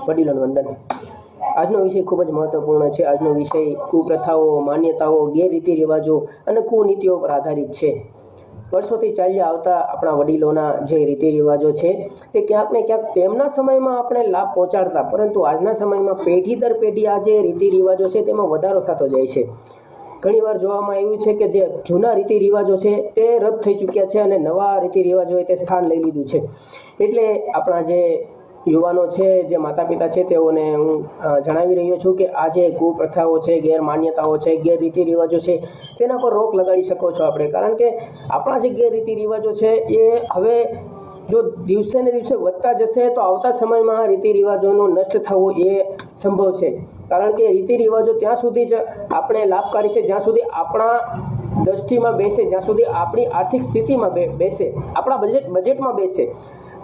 વડીલોને વંદન। આજનો વિષય ખૂબ જ મહત્વપૂર્ણ છે। આજનો વિષય કુપ્રથાઓ, માન્યતાઓ, ગેરરીતિ રિવાજો અને કુનીતિઓ પર આધારિત છે। વર્ષોથી ચાલ્યા આવતા આપણા વડીલોના જે રીતિ રિવાજો છે તે ક્યાંક ને ક્યાંક તેમના સમયમાં આપણે લાભ પહોંચાડતા, પરંતુ આજના સમયમાં પેઢી દર પેઢી આ જે રીતિ રિવાજો છે તેમાં વધારો થતો જાય છે। ઘણીવાર જોવામાં આવ્યું છે કે જે જૂના રીતિ રિવાજો છે તે રદ થઈ ચૂક્યા છે અને નવા રીતિ રિવાજોએ તે સ્થાન લઈ લીધું છે। એટલે આપણા જે યુવાનો છે, જે માતા પિતા છે, તેઓને હું જણાવી રહ્યો છું કે આ જે કુપ્રથાઓ છે, ગેરમાન્યતાઓ છે, ગેરરીતિ રિવાજો છે તેના પર રોક લગાડી શકો છો આપણે। કારણ કે આપણા જે ગેરરીતિ રિવાજો છે એ હવે જો દિવસે ને દિવસે વધતા જશે તો આવતા સમયમાં આ રીતિ રિવાજોનું નષ્ટ થવું એ સંભવ છે। કારણ કે રીતિ રિવાજો ત્યાં સુધી જ આપણે લાભકારી છે જ્યાં સુધી આપણા દ્રષ્ટિમાં બેસે, જ્યાં સુધી આપણી આર્થિક સ્થિતિમાં બેસે, આપણા બજેટમાં બેસે।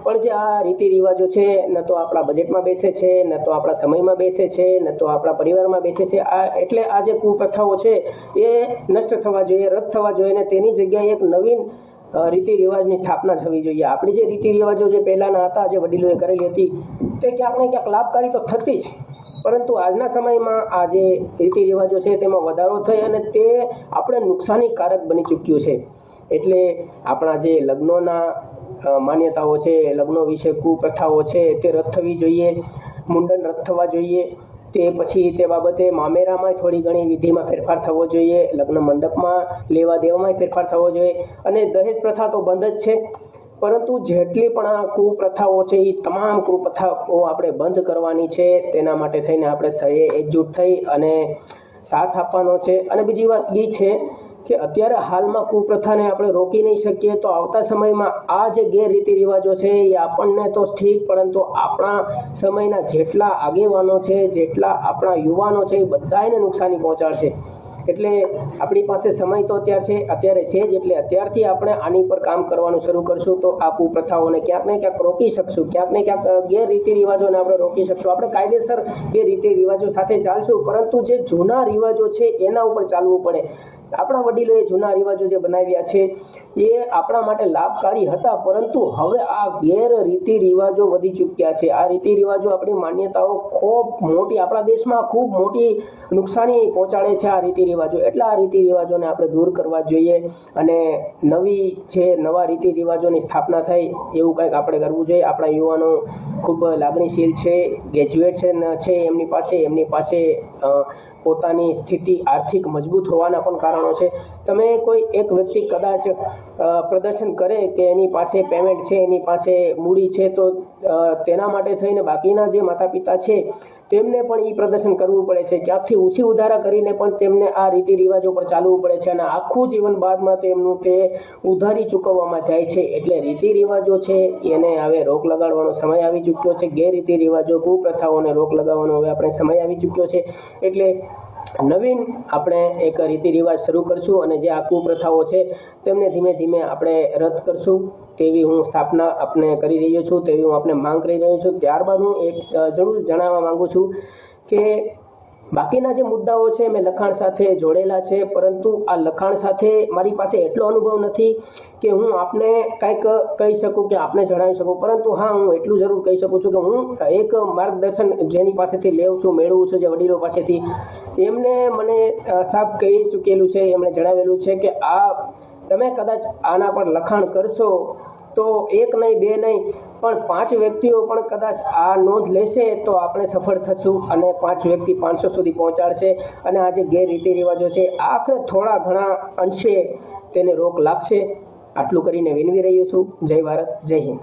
પણ જે આ રીતિ રિવાજો છે ન તો આપણા બજેટમાં બેસે છે, ન તો આપણા સમયમાં બેસે છે, ન તો આપણા પરિવારમાં બેસે છે। એટલે આ જે કુપ્રથાઓ છે એ નષ્ટ થવા જોઈએ, રદ થવા જોઈએ અને તેની જગ્યાએ એક નવીન રીતિ રિવાજની સ્થાપના થવી જોઈએ। આપણી જે રીતિ રિવાજો જે પહેલાંના હતા, જે વડીલોએ કરેલી હતી, તે ક્યાંક ને ક્યાંક લાભકારી તો થતી જ, પરંતુ આજના સમયમાં આ જે રીતિ રિવાજો છે તેમાં વધારો થઈ અને તે આપણે નુકસાનીકારક બની ચૂક્યું છે। એટલે આપણા જે લગ્નોના માન્યતાઓ છે, લગ્નો વિશે કુપ્રથાઓ છે તે રદ થવી જોઈએ, મુંડન રદ થવા જોઈએ। તે પછી તે બાબતે મામેરામાં થોડી ઘણી વિધિમાં ફેરફાર થવો જોઈએ, લગ્ન મંડપમાં લેવા દેવામાં ફેરફાર થવો જોઈએ અને દહેજ પ્રથા તો બંધ જ છે। પરંતુ જેટલી પણ આ કુપ્રથાઓ છે એ તમામ કુપ્રથાઓ આપણે બંધ કરવાની છે। તેના માટે થઈને આપણે સહે એકજૂટ થઈ અને સાથ આપવાનો છે। અને બીજી વાત એ છે કે અત્યારે હાલમાં કુપ્રથાને આપણે રોકી નહીં શકીએ તો આવતા સમયમાં આ જે ગેરરીતિ રિવાજો છે એ આપણને તો ઠીક, પરંતુ આપણા સમયના જેટલા આગેવાનો છે, જેટલા આપણા યુવાનો છે એ બધાને નુકસાની પહોંચાડશે। એટલે આપણી પાસે સમય તો અત્યારે છે જ, એટલે અત્યારથી આપણે આની પર કામ કરવાનું શરૂ કરશું તો આ કુપ્રથાઓને ક્યાંક ને ક્યાંક રોકી શકશું, ક્યાંક ને ક્યાંક ગેરરીતિ રિવાજોને આપણે રોકી શકશું। આપણે કાયદેસર એ રીતિ રિવાજો સાથે ચાલશું, પરંતુ જે જૂના રિવાજો છે એના ઉપર ચાલવું પડે। આપણા વડીલોએ જૂના રિવાજો જે બનાવ્યા છે એ આપણા માટે લાભકારી હતા, પરંતુ હવે આ ગેરરીતિ રિવાજો વધી ચૂક્યા છે। આ રીતિ રિવાજો આપણી માન્યતાઓ ખૂબ મોટી, આપણા દેશમાં ખૂબ મોટી નુકસાની પહોંચાડે છે આ રીતિ રિવાજો। એટલે આ રીતિ રિવાજોને આપણે દૂર કરવા જોઈએ અને નવા રીતિ રિવાજોની સ્થાપના થાય એવું કંઈક આપણે કરવું જોઈએ। આપણા યુવાનો ખૂબ લાગણીશીલ છે, ગ્રેજ્યુએશન છે એમની પાસે પોતાની સ્થિતિ આર્થિક મજબૂત હોવાના પણ કારણો છે। તમે કોઈ એક વ્યક્તિ કદાચ પ્રદર્શન કરે કે એની પાસે પેમેન્ટ છે, એની પાસે મૂડી છે, તો તેના માટે થઈને બાકીના જે માતા પિતા છે તેમને પણ એ પ્રદર્શન કરવું પડે છે। ક્યાંકથી ઓછી ઉધારા કરીને પણ તેમને આ રીતિ રિવાજો પર ચાલવું પડે છે અને આખું જીવન બાદમાં તેમનું તે ઉધારી ચૂકવવામાં જાય છે। એટલે રીતિ રિવાજો છે એને હવે રોક લગાડવાનો સમય આવી ચૂક્યો છે। ગેરરીતિ રિવાજો, કુપ્રથાઓને રોક લગાવવાનો હવે આપણે સમય આવી ચૂક્યો છે। એટલે નવીન આપણે એક રીતિ રિવાજ શરૂ કરશું અને જે આ કુપ્રથાઓ છે તેમને ધીમે ધીમે આપણે રદ કરશું, તેવી હું સ્થાપના આપણે કરી રહ્યો છું, તેવી હું આપણે માંગ કરી રહ્યો છું। ત્યારબાદ હું એક જરૂર જણાવવા માંગુ છું કે બાકીના જે મુદ્દાઓ છે મેં લખાણ સાથે જોડેલા છે, પરંતુ આ લખાણ સાથે મારી પાસે એટલો અનુભવ નથી કે હું આપને કંઈક કહી શકું કે આપને જણાવી શકું, પરંતુ હા, હું એટલું જરૂર કહી શકું છું કે હું એક માર્ગદર્શન જેની પાસેથી લેવું છું, મેળવું છું, જે વડીલો પાસેથી, એમને મને સાફ કહી ચૂકેલું છે, એમણે જણાવેલું છે કે તમે કદાચ આના પર લખાણ કરશો તો એક નહીં, બે નહીં, પણ 5 વ્યક્તિઓ પણ કદાચ આ નોંધ લેશે તો આપણે સફળ થશું અને 5 વ્યક્તિ 500 સુધી પહોંચાડશે અને આ જે ગેરરીતિ રિવાજો છે આખરે થોડા ઘણા અંશે તેને રોક લાગશે। આટલું કરીને વિનવી રહ્યો છું। જય ભારત, જય હિન્દ।